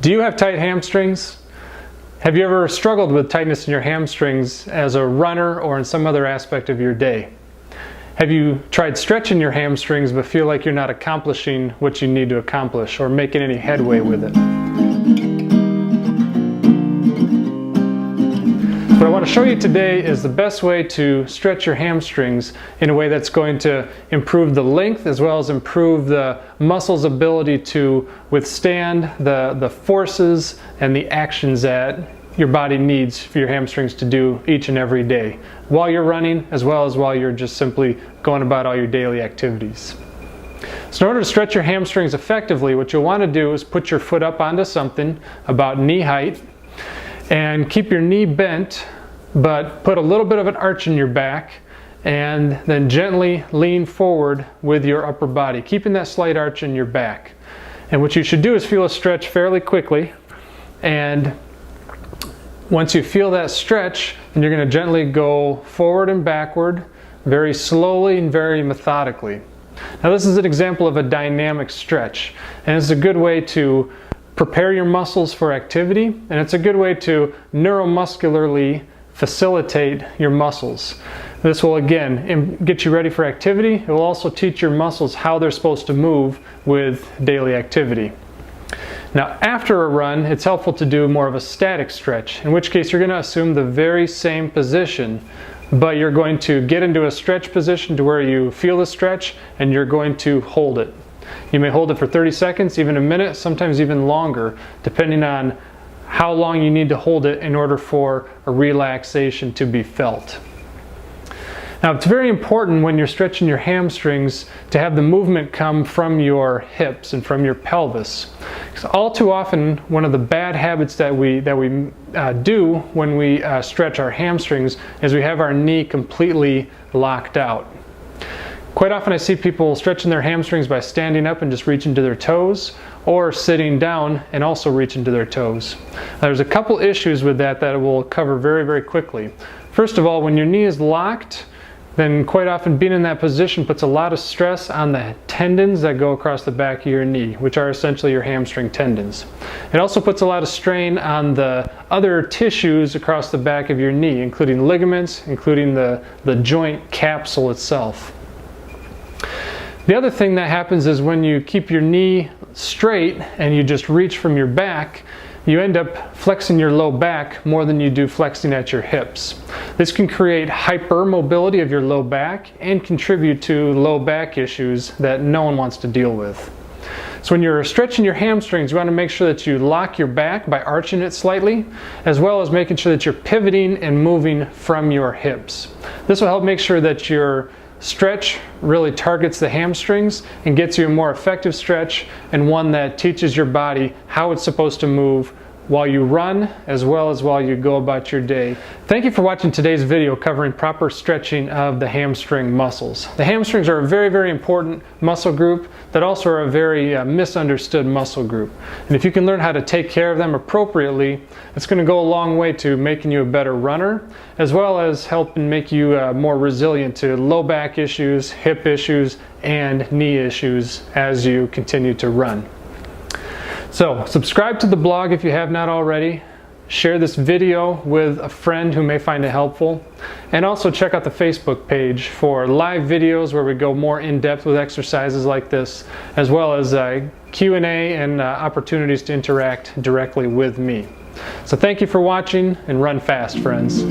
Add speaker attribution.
Speaker 1: Do you have tight hamstrings? Have you ever struggled with tightness in your hamstrings as a runner or in some other aspect of your day? Have you tried stretching your hamstrings but feel like you're not accomplishing what you need to accomplish or making any headway with it? What I want to show you today is the best way to stretch your hamstrings in a way that's going to improve the length as well as improve the muscle's ability to withstand the forces and the actions that your body needs for your hamstrings to do each and every day while you're running as well as while you're just simply going about all your daily activities. So in order to stretch your hamstrings effectively, what you'll want to do is put your foot up onto something about knee height and keep your knee bent, but put a little bit of an arch in your back and then gently lean forward with your upper body, keeping that slight arch in your back. And what you should do is feel a stretch fairly quickly, and once you feel that stretch, then you're going to gently go forward and backward very slowly and very methodically. Now this is an example of a dynamic stretch, and it's a good way to prepare your muscles for activity, and it's a good way to neuromuscularly facilitate your muscles. This will again get you ready for activity. It will also teach your muscles how they're supposed to move with daily activity. Now after a run, it's helpful to do more of a static stretch, in which case you're going to assume the very same position, but you're going to get into a stretch position to where you feel the stretch and you're going to hold it. You may hold it for 30 seconds, even a minute, sometimes even longer, depending on how long you need to hold it in order for a relaxation to be felt. Now it's very important when you're stretching your hamstrings to have the movement come from your hips and from your pelvis. Because all too often, one of the bad habits that we do when we stretch our hamstrings is we have our knee completely locked out. Quite often I see people stretching their hamstrings by standing up and just reaching to their toes, or sitting down and also reaching to their toes. There's a couple issues with that we'll cover very, very quickly. First of all, when your knee is locked, then quite often being in that position puts a lot of stress on the tendons that go across the back of your knee, which are essentially your hamstring tendons. It also puts a lot of strain on the other tissues across the back of your knee, including ligaments, including the joint capsule itself. The other thing that happens is when you keep your knee straight and you just reach from your back, you end up flexing your low back more than you do flexing at your hips. This can create hypermobility of your low back and contribute to low back issues that no one wants to deal with. So when you're stretching your hamstrings, you want to make sure that you lock your back by arching it slightly, as well as making sure that you're pivoting and moving from your hips. This will help make sure that your stretch really targets the hamstrings and gets you a more effective stretch, and one that teaches your body how it's supposed to move while you run as well as while you go about your day. Thank you for watching today's video covering proper stretching of the hamstring muscles. The hamstrings are a very, very important muscle group that also are a very misunderstood muscle group. And if you can learn how to take care of them appropriately, it's going to go a long way to making you a better runner, as well as helping make you more resilient to low back issues, hip issues, and knee issues as you continue to run. So subscribe to the blog if you have not already. Share this video with a friend who may find it helpful. And also check out the Facebook page for live videos where we go more in depth with exercises like this, as well as Q&A and opportunities to interact directly with me. So thank you for watching, and run fast, friends.